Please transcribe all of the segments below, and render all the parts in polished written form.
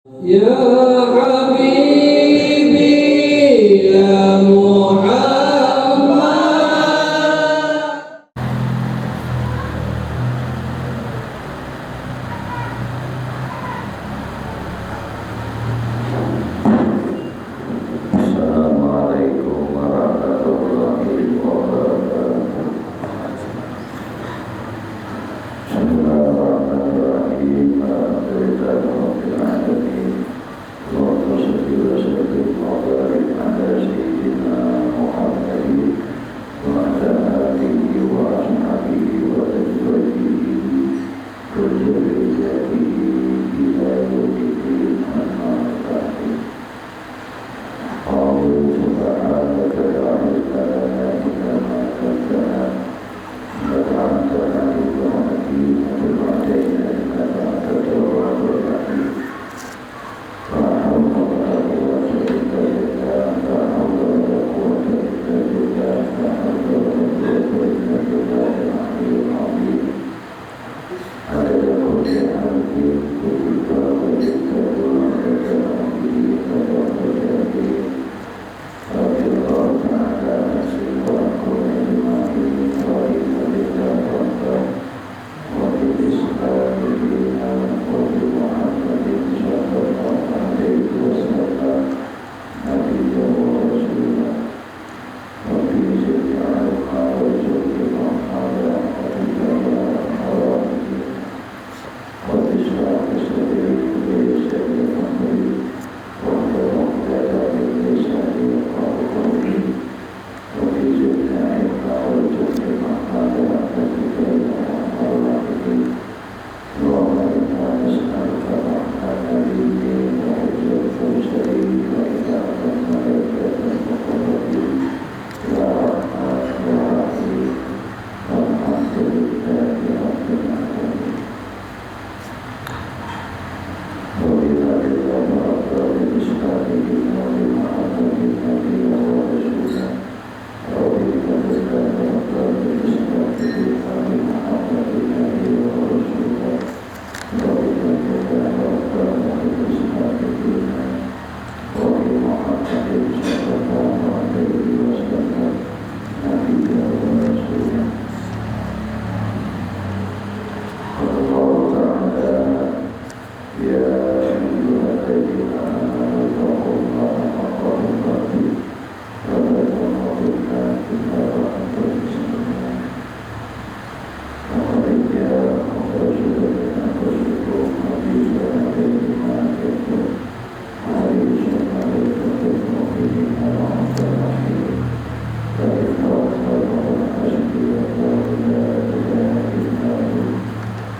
Ya Habibi ya Muhammad. Assalamualaikum warahmatullahi wabarakatuh. Bismillahirrahmanirrahim. Alhamdulillahirabbil alamin. Allahumma shalli wa sallim wa barik ala sayyidina Muhammadin wa ala alihi wa ashabihi wa azwajihi wa dzurriyyatihi ila yaumiddin. Amma ba'du. سبحانك لا علم لنا إلا ما علمتنا إنك أنت العليم الحكيم وتب علينا إنك أنت التواب الرحيم لا حول ولا قوة إلا بالله لا حول ولا قوة إلا بالله لا حول ولا قوة إلا بالله العلي العظيم عدد كل حرف كل باب يكتب عدد أمره وعدد أجله رضي الله تعالى نفسي وأكون إمامي وإن لله ربا وبالإسلام دينا وبمحمد صلى الله عليه وسلم نبيا ورسولا وفي جميع وجودنا على حبيبنا وحرامه وبإسلام سبيل ويسر أمري وحفظ عقدة من لساني يفقهوا قولي وفي جميع وجودنا على حبيبنا وحرامه اللهم إنا نسألك رحمة دين وحفظ المرسلين وإجابة الملائكة المقربين يا رحمن يا رحيم والحمد لله رب العالمين. وبذلك أمرت بالإسلام دينا وبمحمد نبيا ورسولا وبذلك أمرت بالإسلام دينا وبمحمد نبيا ورسولا وبذلك أمرت بالإسلام دينا وبمحمد صلى الله عليه وسلم نبيا ورسولا. قال الله تعالى يا أيها الذين آمنوا اتقوا الله حق تقاته ولا تموتن إلا وأنتم مسلمون. لقد جاءكم رسول من أنفسكم عزيز عليه ما عنتم حريص عليكم بالمؤمنين رؤوف رحيم. ذلك الله حسبي الله لا إله إلا هو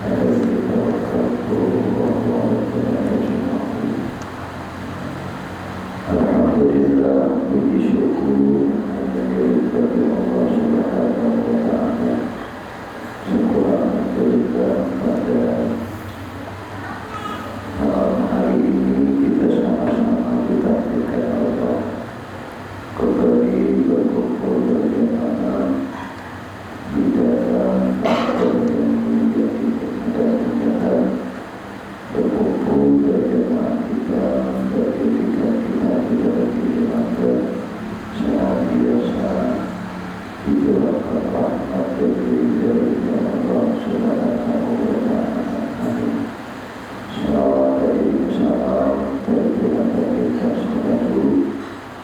عليه توكلت وهو رب العرش العظيم. الحمد لله puji syukur hanya milik bagi Allah Subhanahu wa taala. Syukuran berikan pada malam hari ini kita sama-sama ditakdirkan Allah kembali berkumpul berjamaah di dalam makam yang menjadi mudah-mudahan berkumpul berjamaah kita berikan kita kepada senantiasa dicurahkan rahmat dari Allah Subhanahu wa taala. Salawat dan salam tercurahkan kita selalu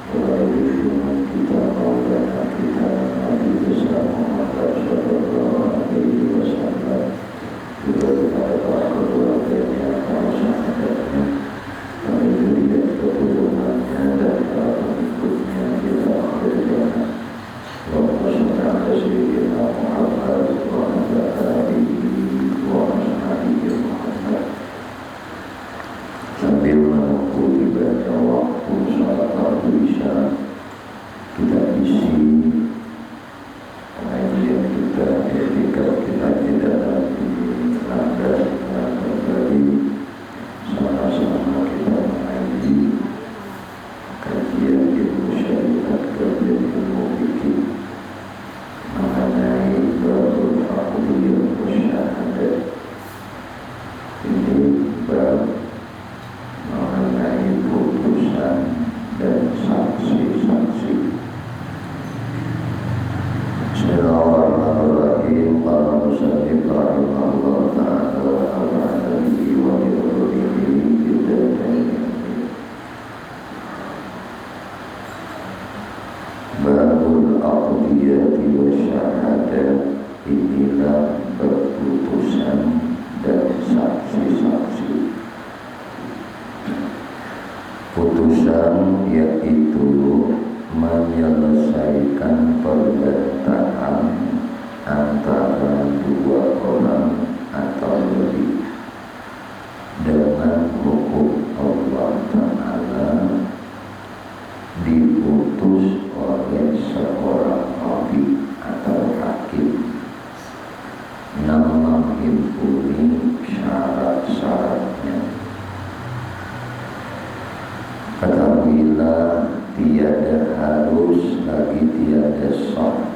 kepada junjungan kita maulana kita Nabi besar Muhammad sallallahu alaihi wasallam, juga kepada para keluarganya, para sahabatnya, para zuriat keturunannya dan para pengikutnya hingga akhir zaman. Allahumma shalli ala sayyidina Muhammad wa ala alihi wa ashabihi Muhammad. Sambil menunggu ibadah waktu salat fardu isya, kita isi pengajian kita ketika kita tidak lagi ada kembali sama-sama kita mengaji kajian ilmu syariat, kajian ilmu fikih mengenai babul aqdiyah wa syahadat. Ini bab putusan yaitu menyelesaikan perbedaan antara dua orang atau lebih dengan hukum Allah Ta'ala diputus oleh seorang qadhi atau hakim namun menghimpuni syarat-syaratnya. Ketahuilah tiada harus lagi tiada sah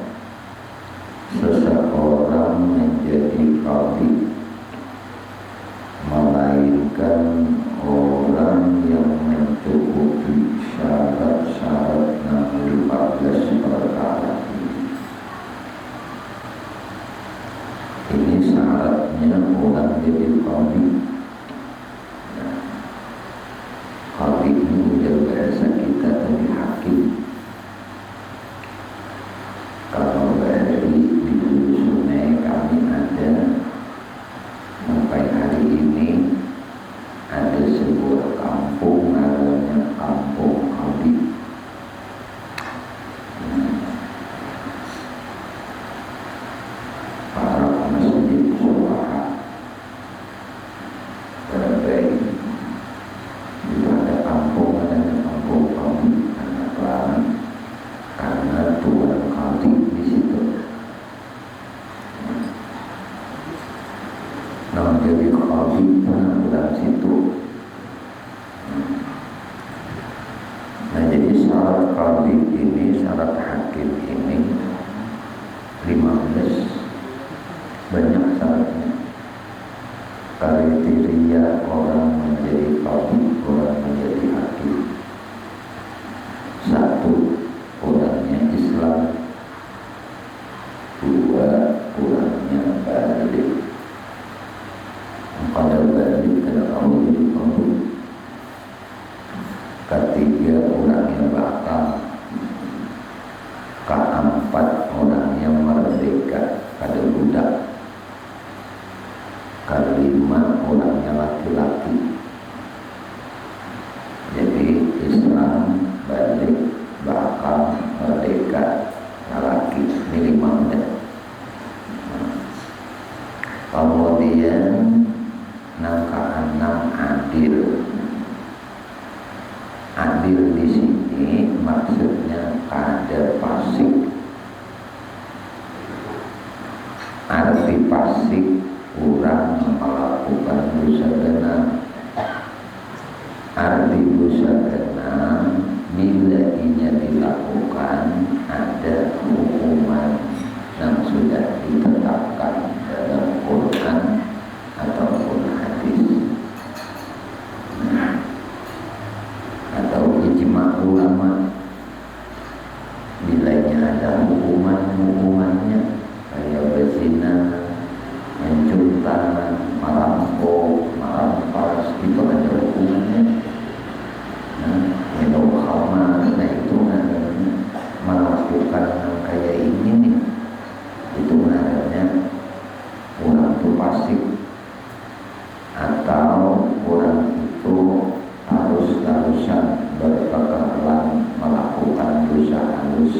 seseorang menjadi qadhi melainkan orang yang mencukupi syarat-syarat 15 perkara ini syaratnya orang jadi qadhi. Nah, qadhi ini udah bahasa kita tadi hakim. Kalau dari di Hulu Sungai kami ada sampai hari ini ada sebuah kampung namanya Kampung Qadhi. Para masjid suara berbaik itu ada kampung namanya Kampung Qadhi. Kenapa? Karena Tuan Qadhi di situ. Nah, jadi qadhi dalam situ. Nah, jadi syarat qadhi ini, syarat hakim ini 15, banyak syaratnya. Kriteria orang menjadi qadhi, orang menjadi hakim. 1, orangnya Islam. 2, orangnya balik. Pada balik kena kamu jadi qadhi. 3, orangnya bakal. 4, orangnya merdeka pada budak. 5, orangnya laki-laki. Jadi Islam, balik, bakal, merdeka, laki. Ini 5 ya. Kemudian ke-6 adil. Adil di sini maksudnya kada fasik. Arti fasik kurang melakukan dosa genap. Arti dosa genap bila inya dilakukan ada hukuman yang sudah ditetapkan dalam Quran ataupun hadis atau ijma ulama. Bilanya ada hukumannya kayak berzina, mencuri, merampok, merampas, itu ada hukumannya. Minum khamar, nah itu melakukan kayak ini nih, itu namanya orang itu fasik atau orang itu harus-harusan berkekalan melakukan dosa halus.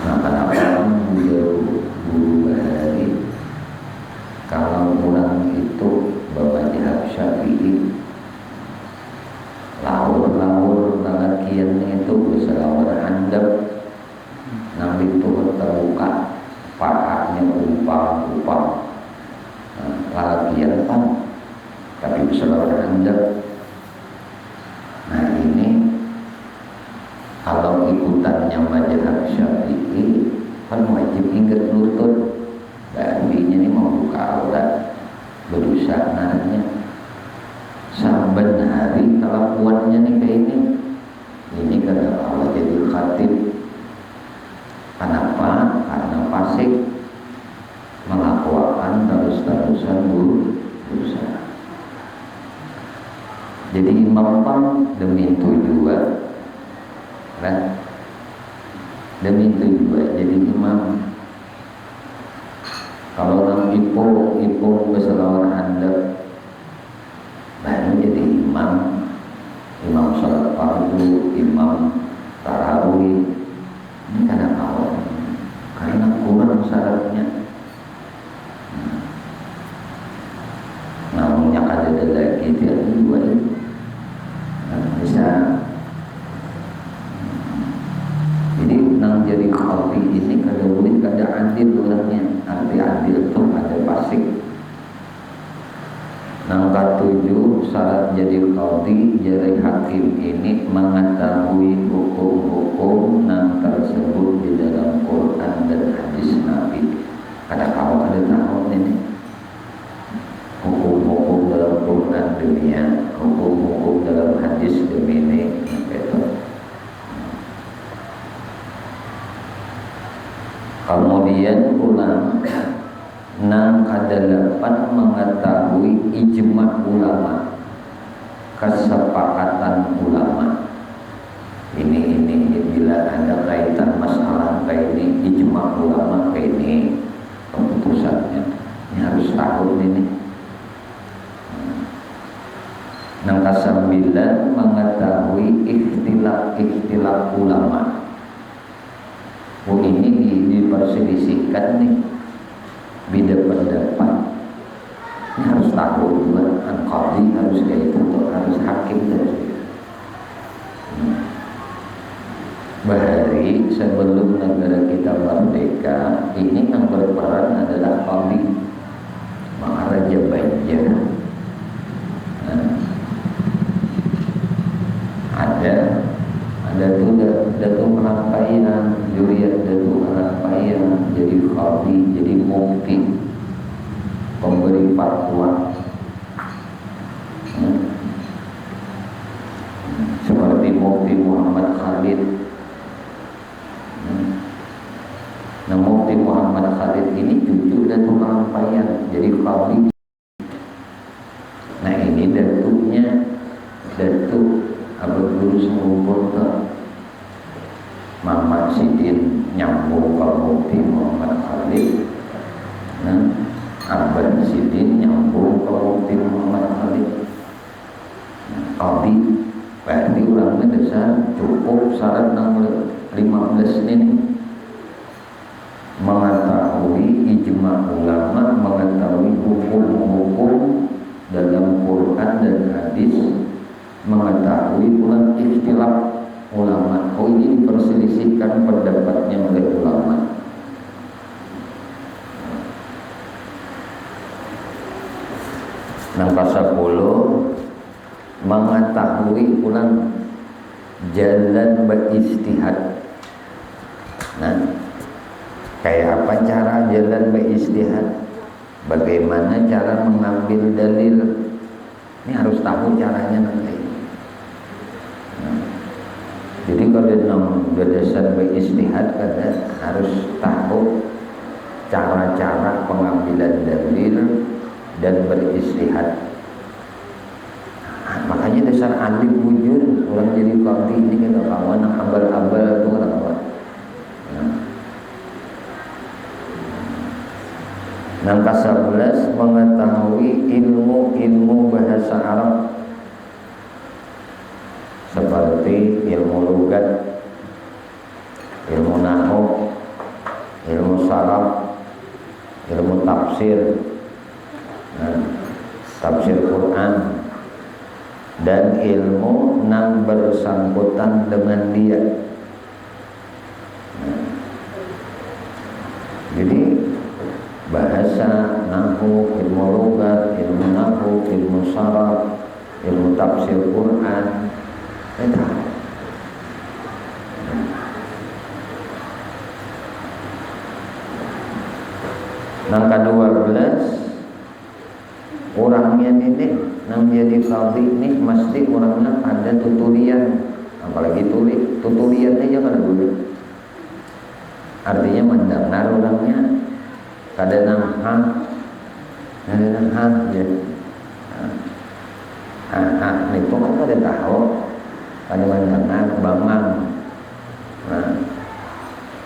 Nah, kenapa guru bahari kalau orang itu bermadzhab Syafi'i laur lalakian itu bisa laur handap nang itu terbuka pahanya umpang lalakian kan tapi bisa laur handap. Nah ini kalau ikutannya mazhab Syafi'i kan wajib ingat lutut. Babinya ini mau buka aurat berusaha naranya saben hari kelakuannya nih kayak ini karena Allah jadi khatib. Kenapa? Karena fasik melakukan terus-terusan berusaha. Jadi imam demi tujuan kan? Demi tujuan jadi imam. Kalau orang ipung beselawar handap itu dua bisa. Jadi nang jadi qadhi ini kada boleh kada adil orangnya. Arti adil itu ada fasik. Nang ketujuh syarat jadi qadhi jadi hakim ini mengetahui hukum-hukum nang tersebut di dalam Quran dan hadis Nabi. Kada kau kada tahu ini hukum-hukum dalam Quran demikian, hukum-hukum dalam hadis demikian. Kemudian ulama nang kadalapan mengetahui ijma ulama, kesepakatan ulama. Ini bila ada kaitan masalah kayak ini ijma ulama kayak ini keputusannya. Ini harus tahu ini. Nang kasambilan mengetahui ikhtilaf ulama. Oh ini diperselisihkan nih beda pendapat. Ini harus tahu juga qadhi harus kayak itu, harus hakim harus gitu. Bahari sebelum negara kita merdeka ini yang berperan adalah qadhi, Maharaja Banjar. Ada Datuk Rampaian, Juriat Datuk Rampaian jadi qadhi, jadi mufti, pemberi fatwa. Seperti Mufti Muhammad Khalid. Nah, Mufti Muhammad Khalid ini cucu Datuk Rampaian jadi qadhi. Nah, ini datuknya Datuk Abdul Guru Semumpurta Muhammad Sidin nyambung ke Mufti Muhammad Khalid. Nah, Abad Sidin nyambung ke Mufti Muhammad Khalid. Qadhi berarti orangnya dasar cukup syarat 15 ini mengetahui ijma ulama, mengetahui hukum-hukum dalam Quran dan hadis, mengetahui ulang ikhtilaf ulama. Oh ini diperselisihkan pendapatnya oleh ulama. Nomor 10 mengetahui ulang jalan berijtihad. Nah, kayak apa cara jalan berijtihad? Bagaimana cara mengambil dalil? Ini harus tahu caranya nanti. Jadi kalau berdasar berijtihad kada harus tahu cara-cara pengambilan dalil dan berijtihad. Makanya dasar alim wujud orang jadi qadhi ini kan kawan abal-abal itu orang kawan. Yang ke-11 mengetahui ilmu bahasa Arab seperti ilmu lugat, ilmu nahwu, ilmu saraf, ilmu tafsir, tafsir Quran, dan ilmu yang bersangkutan dengan dia. Jadi bahasa, nahwu, ilmu lugat, ilmu nahwu, ilmu saraf, ilmu tafsir Quran, itu. Yang ke-12 orangnya ini yang menjadi qadhi ini mesti orangnya ada tutulian, apalagi tutuliannya jangan dulu. Artinya mendengar orangnya kadang ya. Nih pokoknya kada tahu kadang mendengar bangang. Nah,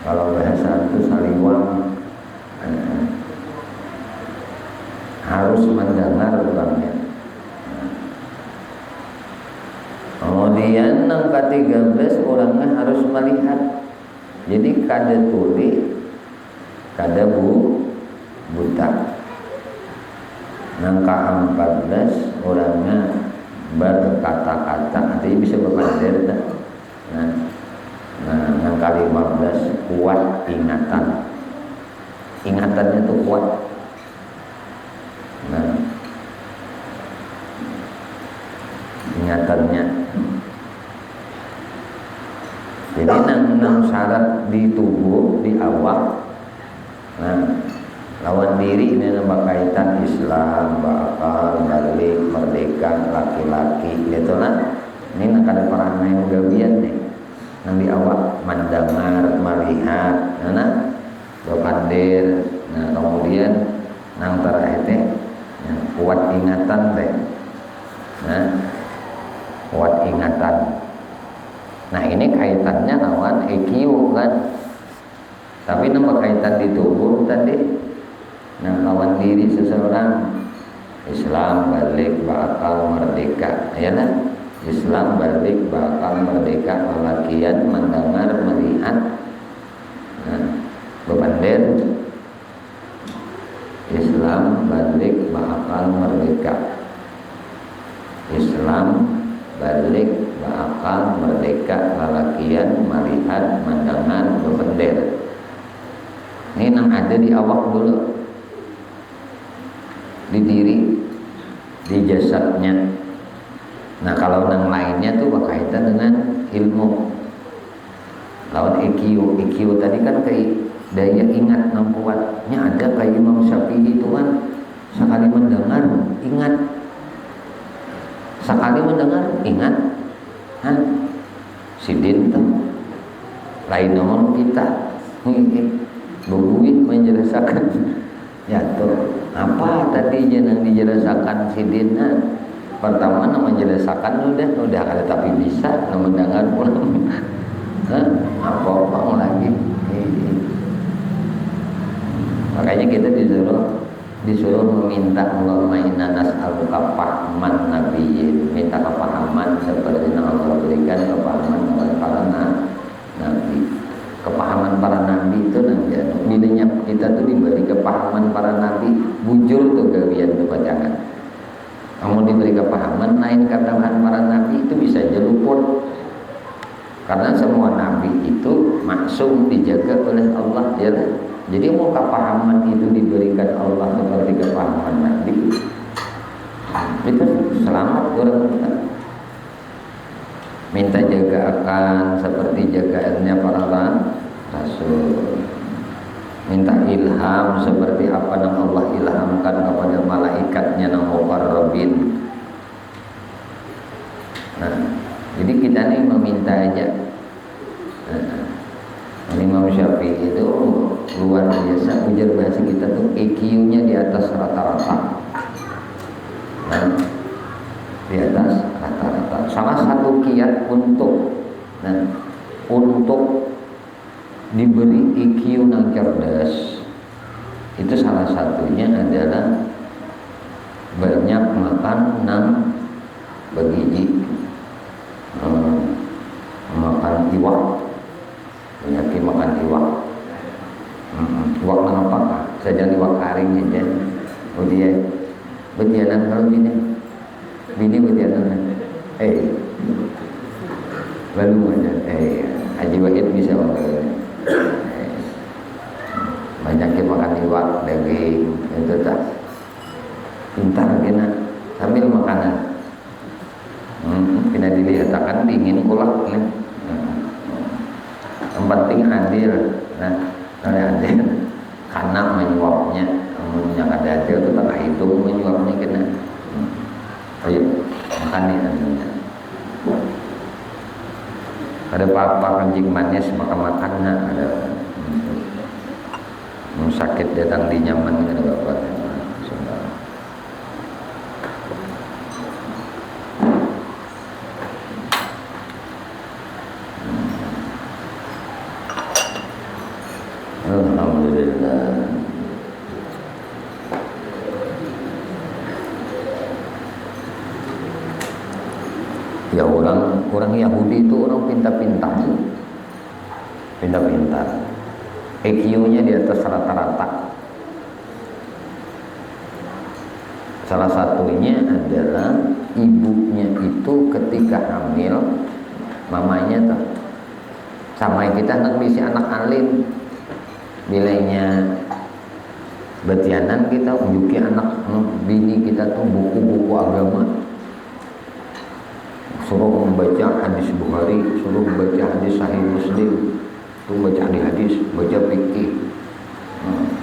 kalau bahasa itu saliwang. Harus mendengar orangnya. Kemudian yang ke-13 orangnya harus melihat. Jadi kada tuli, kada buta. Yang ke-14 orangnya berkata-kata, artinya bisa berpandir. Yang kali 15 kuat ingatan, ingatannya tuh kuat. Ingatannya. Jadi nang syarat di tubuh, di awak. Lawan diri ini nama kaitan Islam, bakal, balik, merdeka, laki-laki, gitu lah. Ini nak ada perangai gawian nih. Nang di awak mendengar, melihat, berpandir. Kemudian nang terakhir teh kuat ingatan teh. Kuat ingatan. Nah ini kaitannya lawan EQ kan. Tapi nama kaitan di tubuh tadi. Lawan diri seseorang, Islam, balik, bakal, merdeka, ya lah. Islam, balik, bakal, merdeka, lelakian, mendengar, melihat, berpandir. Islam, balik, bakal, merdeka. Islam, balik, bakal, merdeka, lelakian, melihat, mendengar, berpandir. Ini yang ada di awak dulu, di diri, di jasadnya. Nah kalau yang lainnya tuh berkaitan dengan ilmu. Lawan EQ tadi kan kayak daya ingat yang kuatnya ada kayak Imam Syafi'i itu kan sekali mendengar ingat, sekali mendengar ingat. Sidin tuh lain nomor kita Bubuit menjelaskan ya tuh apa tadi yang dijelaskan Sidin. Pertama nama menjelaskan udah ada tapi bisa mendengar pulang apa lagi. Makanya kita disuruh meminta Allahumma inna nas'aluka fahman nabiyyin, minta kepahaman seperti yang Allah berikan kepahaman kepada para nabi. Kepahaman para nabi itu nanti bedanya kita tuh diberi kepahaman para nabi bujur tuh gawian tuh bacangan. Kamu diberi kepahaman lain katakan para nabi itu bisa aja luput. Karena semua nabi itu maksum dijaga oleh Allah ya. Jadi mau kepahaman itu diberikan Allah seperti kepahaman nabi, itu selamat orang kita. Minta jaga akan seperti jagaannya para rasul. Minta ilham seperti apa yang Allah ilhamkan kepada malaikatnya yang muqarrabin. Nah, jadi kita nih meminta aja. Imam Syafi'i itu luar biasa, ujar bahasa kita tuh EQ-nya di atas rata-rata. Di atas rata-rata. Salah satu kiat untuk diberi EQ yang cerdas itu salah satunya adalah banyak makan nang bergizi, makan iwak, banyak makan iwak. Iwak apa? Saja iwak karing aja. Kemudian betianan kalau bini betianan. Lalu aja. Haji Wahid bisa banyak makan iwak, daging, itu tak pintar kena sambil makanan. Kena dilihatkan dingin kulak nih. Yang penting hadir. Hadir karena menyuapnya, yang ada hadir itu tak hitung menyuapnya kena. Ayo makan nih nantinya. Ada apa-apa kencing manis makan ada sakit datang di nyaman ada apa-apa. Alhamdulillah. Ya orang Yahudi itu orang pintar-pintar. EQ-nya di atas rata-rata. Salah satunya adalah ibunya mamanya tuh sama kita anak bisi anak alim bilainya betianan kita unjuki anak bini kita tuh buku-buku agama, suruh membaca hadis Bukhari, suruh membaca hadis Sahih Muslim, tuh baca hadis, baca fikih,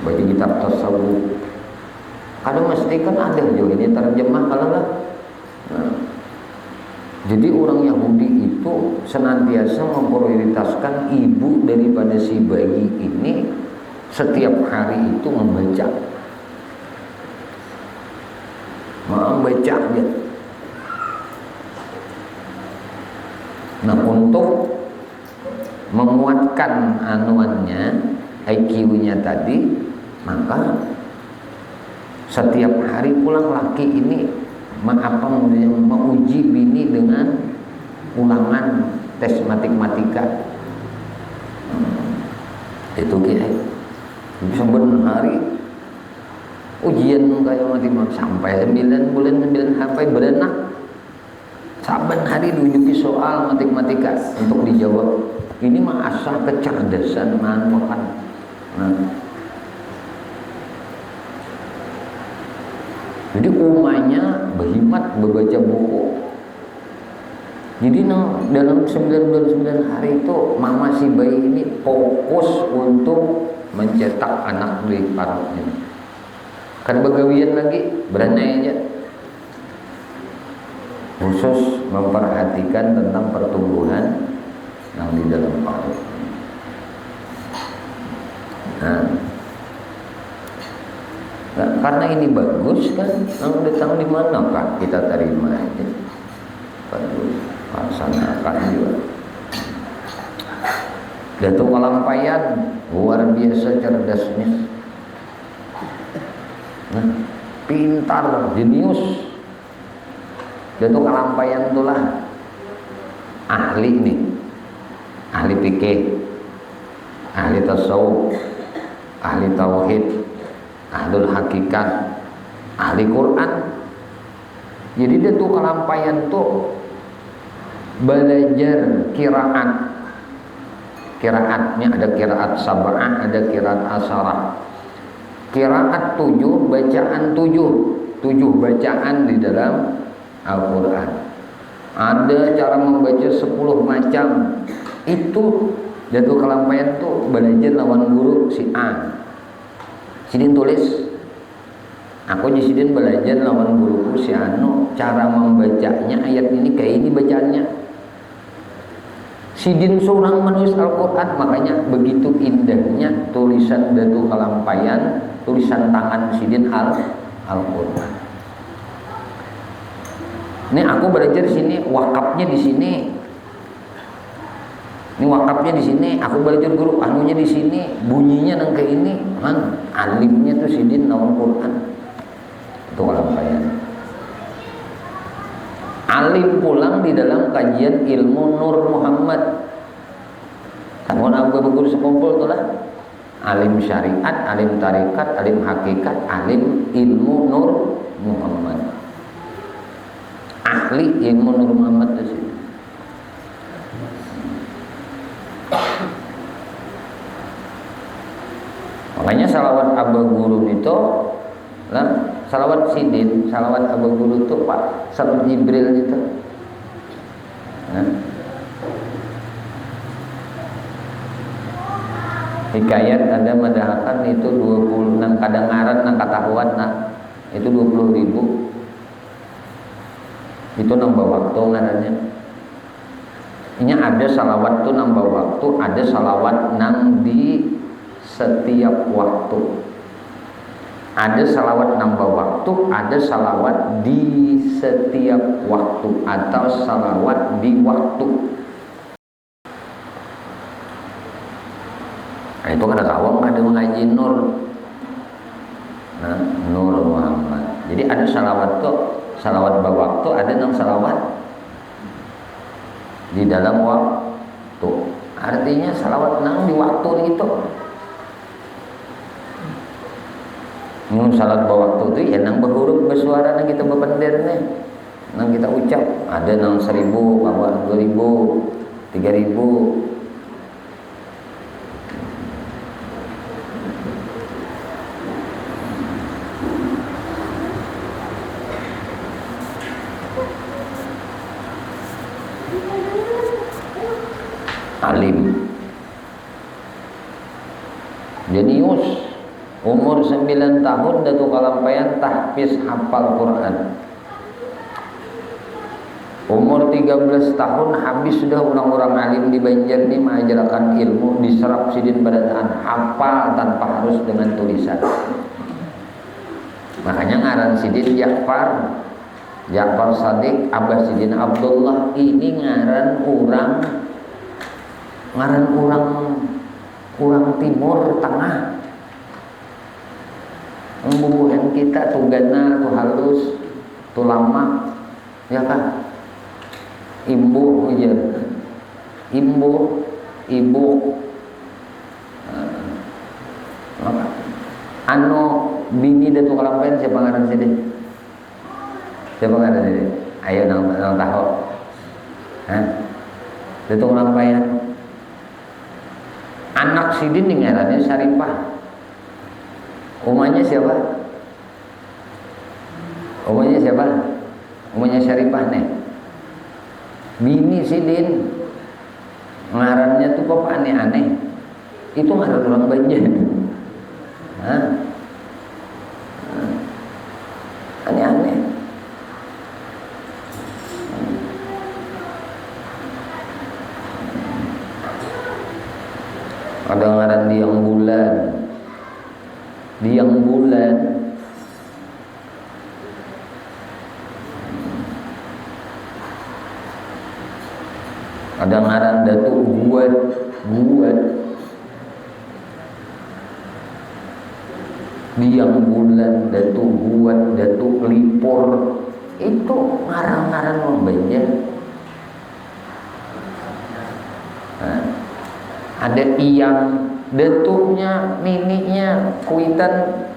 baca kitab tasawuf. Kadang mesti kan ada juga ini terjemah kalau lah. Jadi orang Yahudi itu senantiasa memprioritaskan ibu daripada si bayi ini, setiap hari itu membaca dia. Nah, untuk menguatkan anuannya, IQ-nya tadi, maka setiap hari pulang laki ini menguji bini dengan ulangan tes matematika. Itu kiai saben hari ujian kayak matematika sampai 9 bulan 9 sampai berenak saben hari diujuki soal matematika untuk dijawab. Ini mah asal kecerdasan manfaat. Jadi umahnya berhikmat membaca buku. Jadi dalam 9 bulan 9 hari itu mama si bayi ini fokus untuk mencetak anak di parutnya. Kan begawian lagi berani aja. Khusus memperhatikan tentang pertumbuhan yang di dalam parut. Nah, karena ini bagus kan, yang datang di mana kah kita terima aja. Bagus, laksanakan juga. Datuk Kalampayan luar biasa cerdasnya. Nah, pintar, jenius. Datuk Kalampayan itulah ahli nih, ahli fikih, ahli tasawuf, ahli tauhid, ahlul hakikat, ahli Quran. Jadi dia tuh Kalampayan tuh belajar kiraatnya ada kiraat sab'ah, ada kiraat asyarah. Kiraat 7, bacaan 7 bacaan di dalam Al-Quran. Ada cara membaca 10 macam. Itu Datuk Kalampayan tuh belajar lawan guru si A. Sidin tulis, aku Sidin belajar lawan guruku si Anu cara membacanya ayat ini kayak ini bacaannya. Sidin seorang menulis Al-Quran, makanya begitu indahnya tulisan Datuk Kalampayan, tulisan tangan Sidin Al-Quran. Ini aku belajar di sini, wakafnya di sini. Ini wakafnya di sini, aku belajar guru anunya di sini, bunyinya nang kayak ini, kan alimnya tuh Sidin lawan Quran. Itu Kalampayan. Alim pulang di dalam kajian ilmu Nur Muhammad. Kamu aku guru sekumpul tuh lah. Alim syariat, alim tarikat, alim hakikat, alim ilmu Nur Muhammad. Ahli ilmu Nur Muhammad itu sih. Makanya salawat Abah Guru itu lah, salawat Sidin, salawat Abah Guru itu Pak Salam Jibril itu. Hikayat ada madahakan itu 26 kadang ngaran nang katahuan itu 20.000. Itu nambah waktu ngarannya. Ini ada salawat tuh nambah waktu, ada salawat nang di setiap waktu. Ada salawat nambah waktu, ada salawat di setiap waktu atau salawat di waktu. Nah, itu kan kawang ada mengaji Nur. Nah, Nur Muhammad. Jadi ada salawat tuh, salawat waktu, ada nang salawat di dalam waktu. Artinya salawat nang di waktu itu. Salat waktu itu ya nang berhuruf bersuara nang kita berpender nih, nang kita ucap. Ada nang 1000, bawa 2000, 3.000. Alim, jenius, umur 9 tahun datu kalampayan tahfiz hafal Quran. Umur 13 tahun habis sudah orang-orang alim di Banjar ini mengajarkan ilmu, diserap sidin barataan, hafal tanpa harus dengan tulisan. Makanya ngaran sidin Ja'far Sadiq Abah Sidin Abdullah ini ngaran orang Timur Tengah. Membubuhan kita tuh gana, tuh halus, tuh lama, ya kan? Ibu aja, ibu. Ano bini datu kalampen siapa ngaran sini? Siapa ngaran sini? Ayo nang tahu. Hah? Datu kalampen. Anak sidin nih ngarannya Syarifah. Umanya siapa? Umanya Syarifah nih. Bini sidin. Ngarannya tuh kok aneh-aneh. Itu ngaran orang Banjar. Hah? Aneh-aneh. Ada ngaran Diang Bulan. Ada ngaran Datuk Guat. Diang Bulan, Datuk Guat, Datuk Lipor. Itu ngaran-ngaran orang Banjar. Ada Iyang, datuknya, nininya, kuitan,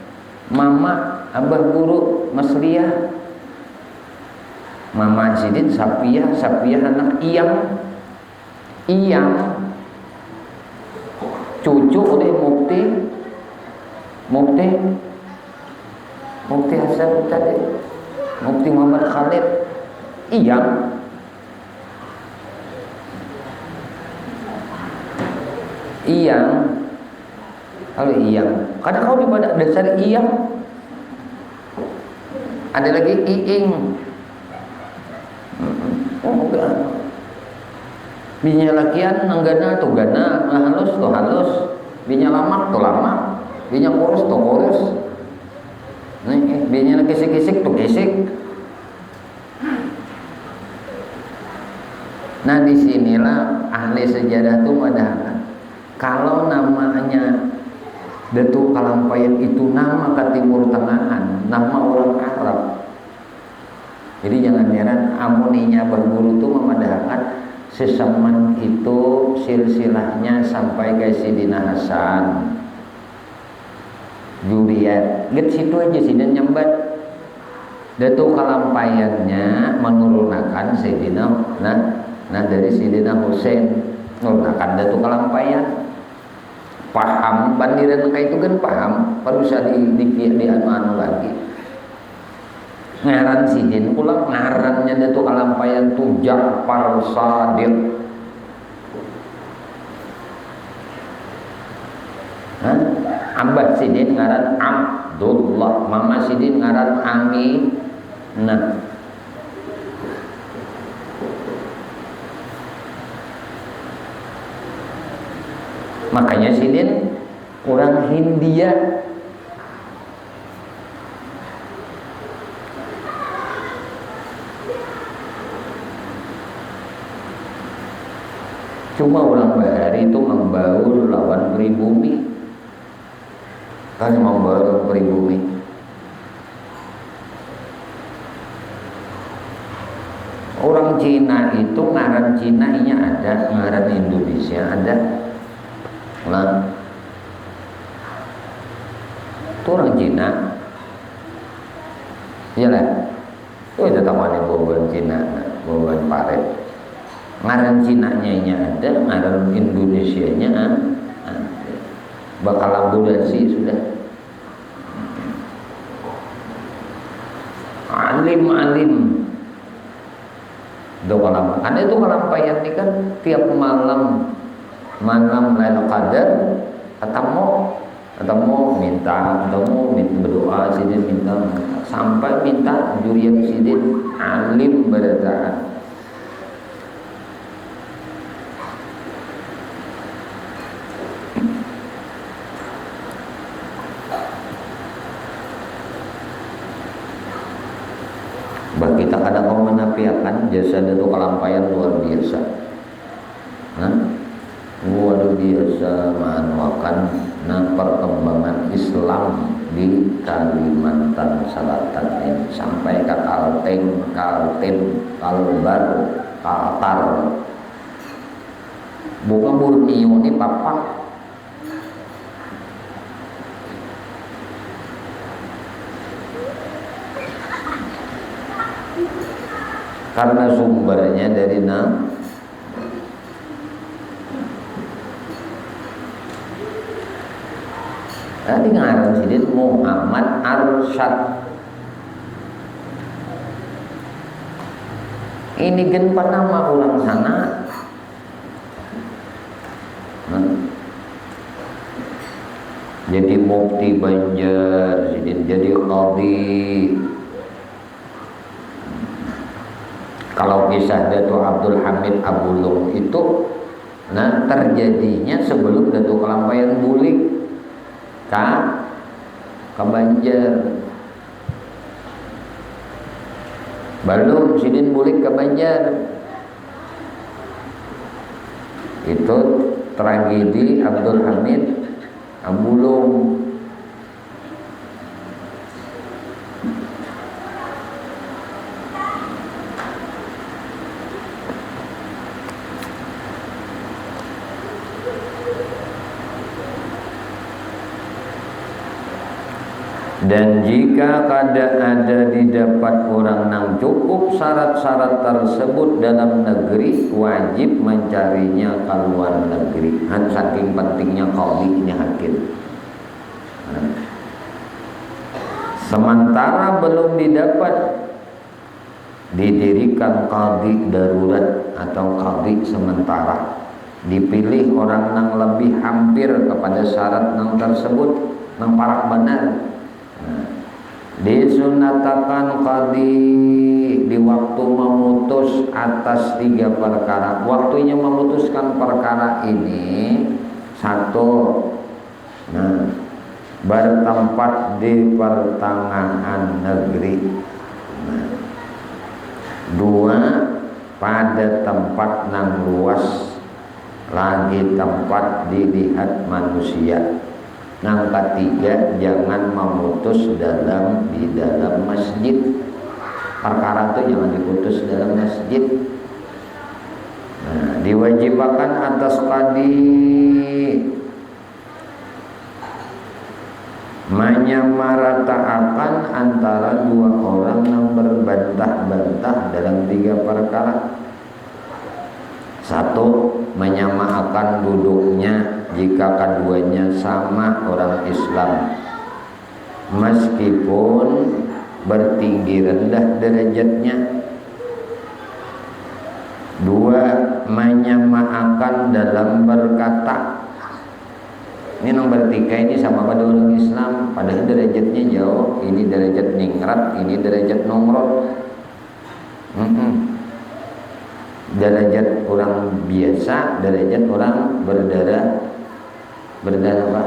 mama, abah guru, Mas Lia. Mama Sidin, Sapiah anak Iyang. Cucu oleh Mukti Hasan tadi, Mukti Muhammad Khalid. Iyang. Kalau Iyang, karena kau di pada dasar Iyang. Ada lagi Iing. Binya lakian nanggana tuh gana, halus tuh halus. Binya lamak tuh lamak. Binya kurus tuh kurus. Binya kisik-kisik tuh kisik. Nah disinilah ahli sejarah tuh madahkan. Kalau namanya Datuk Kalampayan itu nama ke Timur Tengahan, nama orang Arab. Jadi jangan heran amuninya berguru itu memadahkan sesaman itu silsilahnya sampai ke Sidina Hasan, Juriyat. Lihat situ aja Sidin nyambat. Datuk Kalampayannya menurunkan Sidina dari Sidina Husain menurunkan Datuk Kalampayan. Paham bandiran kayak itu kan paham, baru bisa di anu lagi. Ngaran Sidin pula ngarannya Datuk Kalampayan tuh Ja'far Sadiq. Abah Sidin ngaran Abdullah, Mama Sidin ngaran Aminah. Makanya Sidin orang Hindia. Cuma orang Bahari itu membaur lawan pribumi. Kan membaur pribumi. Orang Cina itu ngaran Cina-nya ada, ngaran Indonesia ada. Nah, itu orang Cina, iyalah, itu ada tawanin boban Cina, boban paret. ngaran Cina-nya ada, ngaran Indonesia-nya ada. Bakal ambulasi sudah. Alim doa karena itu kalampayan ini kan tiap malam Lailatul Qadar ketemu minta berdoa sidin minta sampai minta jurian sidin alim berataan. Kita kadang mau menafikan jasa itu kelampaian luar biasa. Luar biasa manuakan perkembangan Islam di Kalimantan Selatan ini sampai ke Kalteng, Kalbar, Kaltar. Bukan Borneo ini papak. Karena sumbernya dari tadi ngaran sidin Muhammad Arsyad. Ini gen nama orang sana. Jadi mufti Banjar, sidin jadi qadhi. Kalau kisah Datuk Abdul Hamid Abulung itu terjadinya sebelum Datuk Kelampaian bulik ke Banjar. Belum sidin bulik ke Banjar. Itu tragedi Abdul Hamid Abulung. Dan jika ada didapat orang yang cukup syarat-syarat tersebut dalam negeri, wajib mencarinya ke luar negeri. Saking pentingnya qadhinya hakim. Sementara belum didapat, didirikan qadhi darurat atau qadhi sementara. Dipilih orang yang lebih hampir kepada syarat yang tersebut, yang parak benar. Disunatakan qadhi di waktu memutus atas 3 perkara. Waktunya memutuskan perkara ini: 1, bertempat di pertengahan negeri. 2, pada tempat yang luas, lagi tempat dilihat manusia. Yang ketiga, jangan memutus di dalam masjid. Perkara itu jangan diputus dalam masjid. Diwajibkan atas qadhi menyamaratakan antara 2 orang yang berbantah-bantah dalam 3 perkara. 1, menyamakan duduknya jika keduanya sama orang Islam, meskipun bertinggi rendah derajatnya. 2, menyamakan dalam berkata. Ini nomor 3 ini sama pada orang Islam, padahal derajatnya jauh. Ini derajat ningrat, ini derajat nomrod. Derajat orang biasa, derajat orang berdarah apa?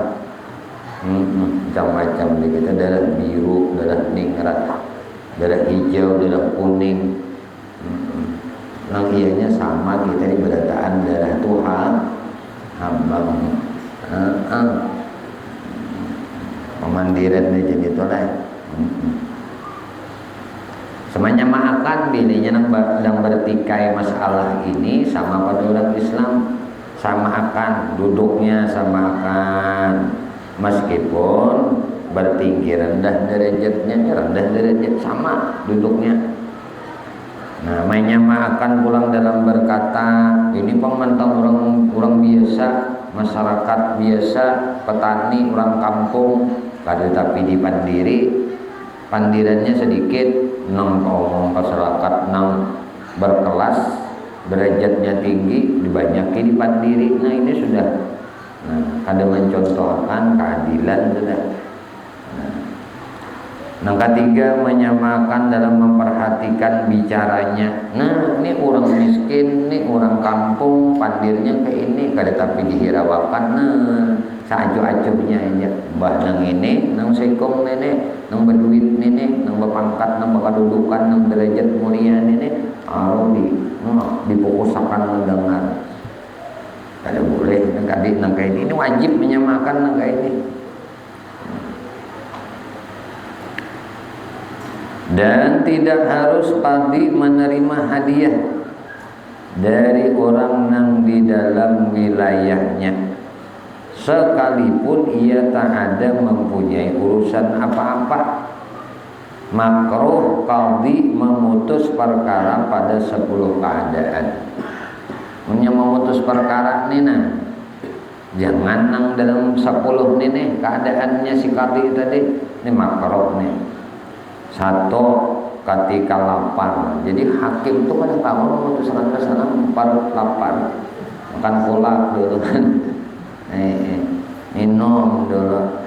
Macam-macam kita, darah biru, darah ningrat, darah hijau, darah kuning. Nang ianya sama kita di berataan darah Tuhan hambang. Pemandiran aja gitu lah. Semenyamakan dirinya yang bertikai masalah ini sama pada orang Islam, sama akan duduknya, sama akan meskipun bertinggi rendah derajatnya, rendah derajat sama duduknya. Nah, menyamakan pulang dalam berkata, ini pemantau orang biasa, masyarakat biasa, petani, orang kampung, kada tapi di pandiri, pandirannya sedikit, nang ngomong masyarakat nang berkelas, derajatnya tinggi, dibanyaki di pandiri. Nah ini sudah, nah, kada mencontohkan keadilan sudah. Yang ketiga, menyamakan dalam memperhatikan bicaranya. Nah, ini orang miskin, ini orang kampung, pandirnya kayak ini, kada tapi dihirawakan. Nah, seacuh-acuhnya aja. Mbah nang ini, nang sekong ini, nang berduit ini, nang berpangkat, nang berkedudukan, nang derajat mulia ini, harus difokusakan mendengar. Kada boleh nang kadik nang kayak ini wajib menyamakan nang kayak ini. Dan tidak harus qadi menerima hadiah dari orang yang di dalam wilayahnya, sekalipun ia tak ada mempunyai urusan apa-apa. Makruh qadi memutus perkara pada 10 keadaan. Memutus perkara ini nah, jangan nang dalam 10 ini keadaannya si qadi tadi, ini makruh nih. Satu, ketika lapar. Jadi hakim itu kan tahu memutuskan kesana lapar, makan kolak dulu kan, minum dulu.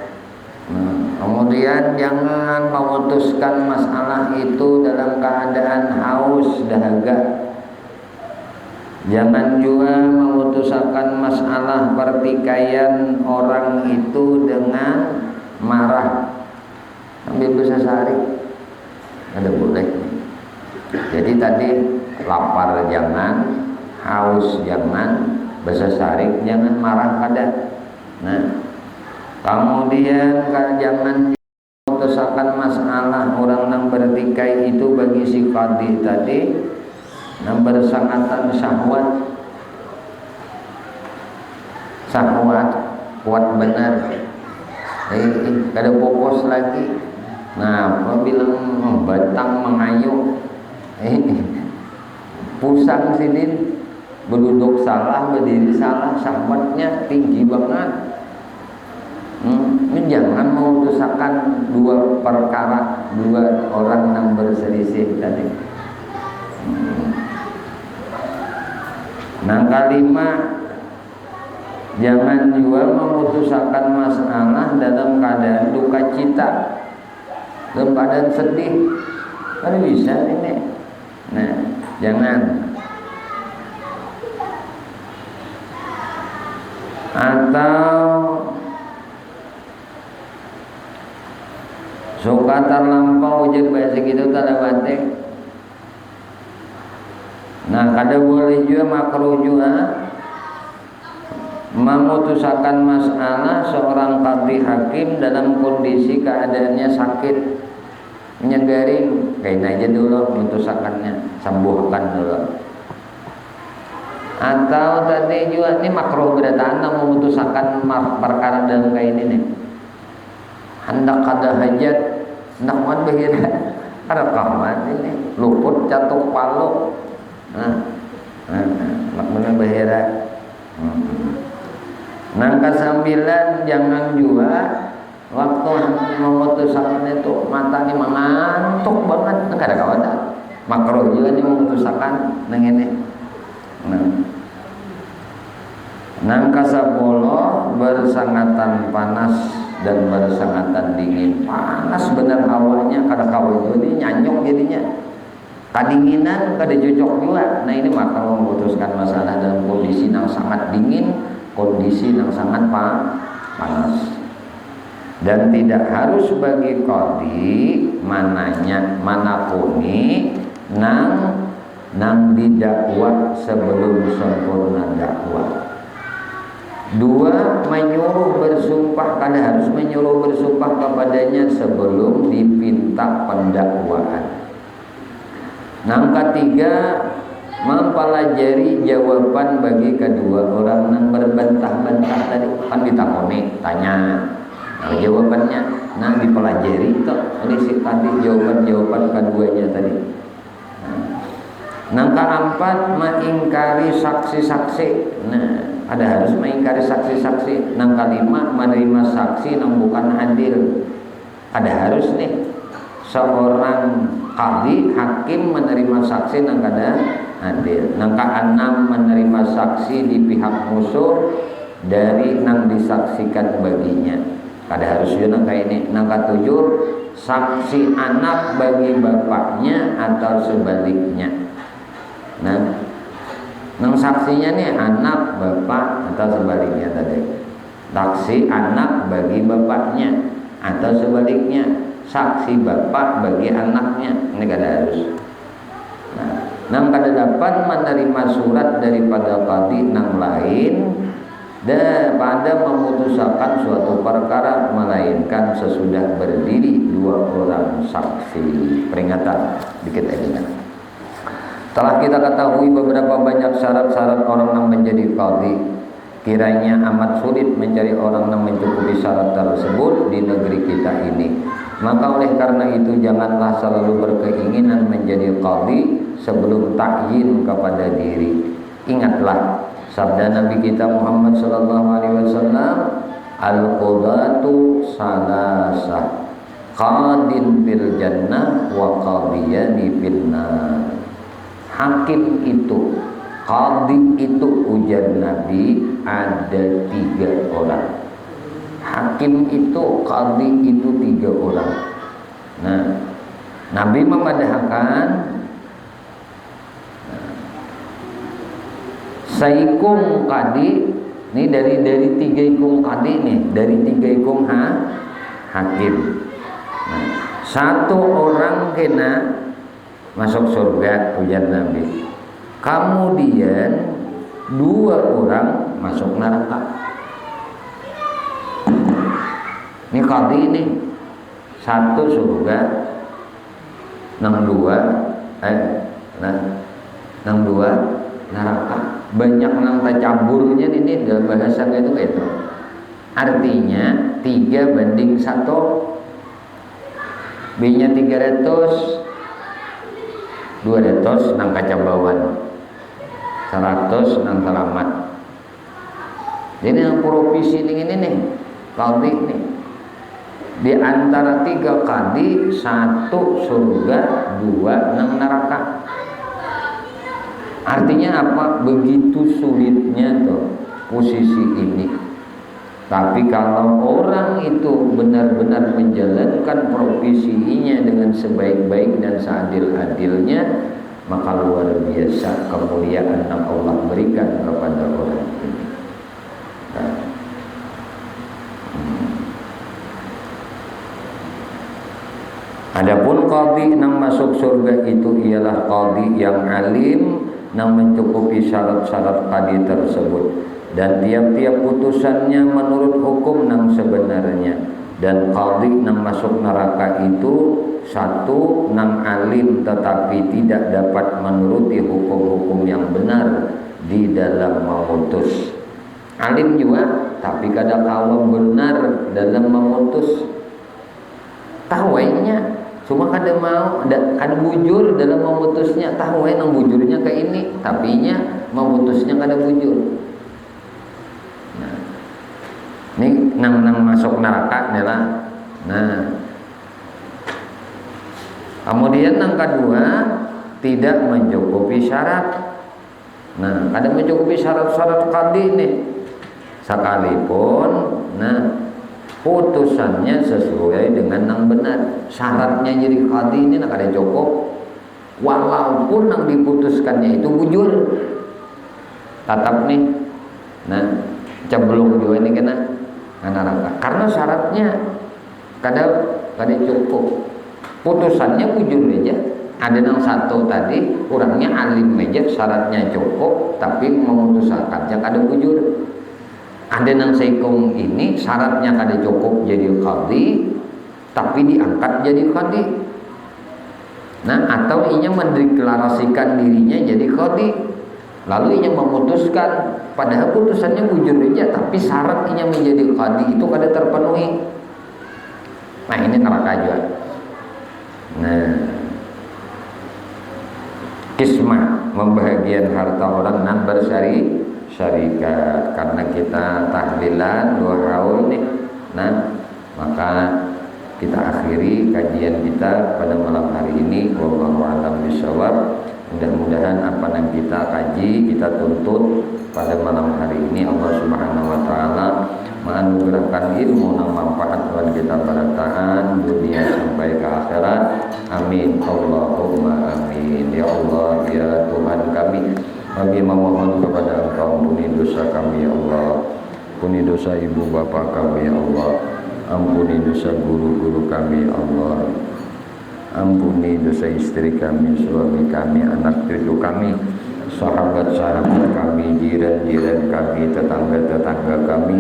Kemudian jangan memutuskan masalah itu dalam keadaan haus dahaga. Jangan juga memutuskan masalah pertikaian orang itu dengan marah ambil bisa sehari. Ada boleh. Jadi tadi lapar jangan, haus jangan, besesarik jangan, marah kada. Nah, kemudian jangan memutuskan masalah orang yang bertikai itu bagi si qadi tadi yang bersangatan syahwat kuat benar. Kada fokus lagi. Nah, apabila membatang mengayuh, pusang sini, berduduk salah, berdiri salah, syahwatnya tinggi banget. Jangan memutuskan dua perkara, dua orang yang berselisih tadi. Nah, kelima, jangan juga memutuskan masalah dalam keadaan duka cita, dalam keadaan sedih. Kan bisa ini. Nah, jangan. Atau suka terlampau jadi bahasa gitu tanda batik. Nah, kada boleh juga makruh juga memutuskan masalah seorang qadhi hakim dalam kondisi keadaannya sakit, menyegarin, kain aja dulu memutuskannya, sembuhkan dulu. Atau tadi juga ini makruh berdatangan memutuskan perkara dalam kain ini. Hendak kada hajat, hendak wan bahira, kada kawan ini luput jatuh palu. Makna bahira. Nangka 9, jangan juga waktu memutuskan itu mata ini mengantuk banget, enggak ada kawan. Makruh juga nih memutuskan nang ini. Nangka 10, bersangatan panas dan bersangatan dingin. Panas bener hawanya, kada kawan ini nyanyok jadinya. Kadinginan kada cocok juga. Nah, ini maka memutuskan masalah dalam kondisi yang sangat dingin, kondisi yang sangat panas. Dan tidak harus bagi qadhi manakuni nang didakwa sebelum sempurna dakwah. 2, menyuruh bersumpah, kada harus menyuruh bersumpah kepadanya sebelum dipinta pendakwaan. Yang ketiga, mempelajari jawaban bagi kedua orang yang berbantah-bantah tadi. Kan ditakoni, tanya, nah, jawabannya, nah dipelajari tuh. Ini si tadi jawaban keduanya tadi. Nang keempat mengingkari saksi-saksi. Nah, ada harus mengingkari saksi-saksi. Nang kelima menerima saksi yang bukan adil. Ada harus nih seorang qadhi hakim menerima saksi yang kada adil. Nang keenam menerima saksi di pihak musuh dari nang disaksikan baginya. Kada harus juga nang kayak ini. Nang ketujuh saksi anak bagi bapaknya atau sebaliknya. Nah, nang saksinya nih anak bapak atau sebaliknya tadi. Saksi anak bagi bapaknya atau sebaliknya saksi bapak bagi anaknya. Ini kada harus. Nah, nang kada dapat menerima surat daripada qadhi nang lain pada memutuskan suatu perkara melainkan sesudah berdiri dua orang saksi. Peringatan dikit lagi. Telah kita ketahui beberapa banyak syarat-syarat orang yang menjadi qadhi. Kiranya amat sulit mencari orang yang mencukupi syarat tersebut di negeri kita ini. Maka oleh karena itu janganlah selalu berkeinginan menjadi qadhi sebelum takyin kepada diri. Ingatlah sabda Nabi kita Muhammad sallallahu alaihi wasallam, al-qudatu salasah, qadin fil jannah wa qadiyani fil nar. Hakim itu, qadhi itu, ujar Nabi, ada 3 orang. Hakim itu, qadhi itu 3 orang. Nah, Nabi memadahkan saikung qadhi ini dari 3 ikung qadhi nih, dari 3 ikung hakim. Nah, 1 orang kena masuk surga, ujar Nabi. Kemudian 2 orang masuk neraka. Ini qadhi ini 1 surga, nang 2 neraka. Banyak nang tacaburnya ini dalam bahasa itu kayak itu. Artinya 3 banding 1. B-nya 300, 200 nang kacambawan, 100 nang selamat. Jadi yang provisi ini nih, qadhi nih. Di antara 3 qadhi, 1 surga, 2 nang neraka. Artinya apa? Begitu sulitnya tuh posisi ini. Tapi kalau orang itu benar-benar menjalankan profesinya dengan sebaik-baik dan seadil-adilnya, maka luar biasa kemuliaan yang Allah berikan kepada orang ini. Nah. Adapun qadhi yang masuk surga itu ialah qadhi yang alim, yang mencukupi syarat-syarat qadhi tersebut, dan tiap-tiap putusannya menurut hukum yang sebenarnya. Dan qadhi yang masuk neraka itu 1 yang alim tetapi tidak dapat menuruti hukum-hukum yang benar di dalam memutus. Alim juga tapi kadang kala benar dalam memutus. Tahuainya cuma kada mau, kada bujur dalam memutusnya. Tahuai yang bujurnya ke ini, tapi nya memutusnya kada bujur. Ini nang masuk neraka nih lah. Nah, kemudian yang kedua tidak mencukupi syarat. Nah, kada mencukupi syarat-syarat qadhi nih. Sekalipun, nah putusannya sesuai dengan yang benar. Syaratnya jadi qadhi ini nak ada cukup. Walaupun yang diputuskannya itu bujur, tetap nih. Nah, ceblong juga ini kena neraka. Karena syaratnya kada cukup. Putusannya bujur aja. Ada yang 1 tadi orangnya alim aja, syaratnya cukup tapi memutuskan kada bujur. Ada yang seikung ini syaratnya kada cukup jadi qadhi tapi diangkat jadi qadhi. Nah, atau inya mendeklarasikan dirinya jadi qadhi, lalu inya memutuskan padahal putusannya bujur aja tapi syarat inya menjadi qadhi itu kada terpenuhi. Nah, ini neraka juga. Nah, kismah, membahagian harta orang nan syarikat. Karena kita tahlilan 2 haul nih, nah maka kita akhiri kajian kita pada malam hari ini. Wallahu a'lam bishawab. Mudah-mudahan apa yang kita kaji, kita tuntut pada malam hari ini, Allah Subhanahu wa taala menganugerahkan ilmu yang manfaat buat kita barataan dunia sampai ke akhirat. Amin Allahumma amin. Ya Allah, ya Tuhan kami memohon kepada Engkau, ampuni dosa kami ya Allah, ampuni dosa ibu bapa kami ya Allah, ampuni dosa guru-guru kami ya Allah, ampuni dosa istri kami, suami kami, anak cucu kami, sahabat-sahabat kami, jiran-jiran kami, tetangga-tetangga kami,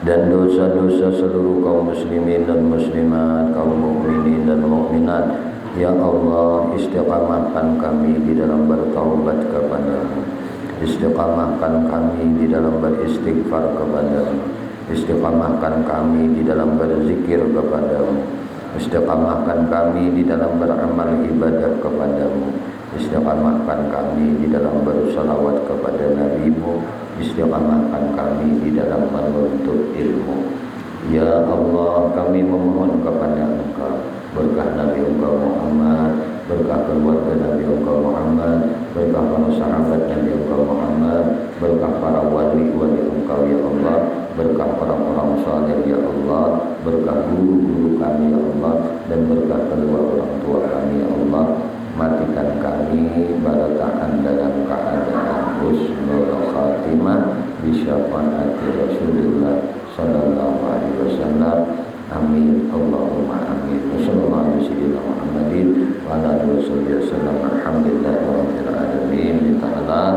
dan dosa-dosa seluruh kaum muslimin dan muslimat, kaum mukminin dan mukminat. Ya Allah, istiqamahkan kami di dalam bertaubat kepadamu, istiqamahkan kami di dalam beristighfar kepadamu, istiqamahkan kami di dalam berzikir kepadamu, istiqamahkan kami di dalam beramal ibadah kepadamu, istiqamahkan kami di dalam bersalawat kepada Nabi-Mu, istiqamahkan kami di dalam menuntut ilmu. Ya Allah, kami memohon kepada Engkau berkah Nabi Engkau Muhammad, berkah keluarga Nabi Engkau Muhammad, berkah para sahabat Nabi Engkau Muhammad, berkah para wali-wali Engkau ya Allah, berkah para orang saleh ya Allah, berkah guru-guru kami ya Allah, dan berkah kedua orang tua kami ya Allah. Matikan kami barataan dalam keadaan husnul khatimah bi syafaati Rasulullah sallallahu alaihi wasallam. Amin Allahumma amin. Wassallallahu alaihi Muhammadin wa ala alihi wasallam. Alhamdulillahirabbil alamin. Minta halal,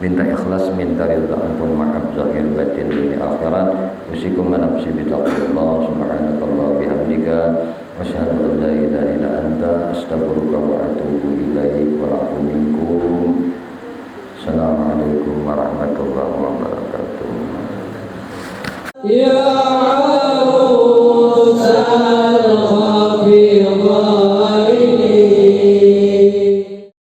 minta ikhlas, minta ridha, ampun, maaf zahir batin dunia akhirat. Usikum nafsi bi taqwallah subhanakallah bihamdika asyhadu an la ilaha illa anta astaghfiruka wa atubu ilaik wa a'udzu minkum. Assalamualaikum warahmatullahi wabarakatuh. Ya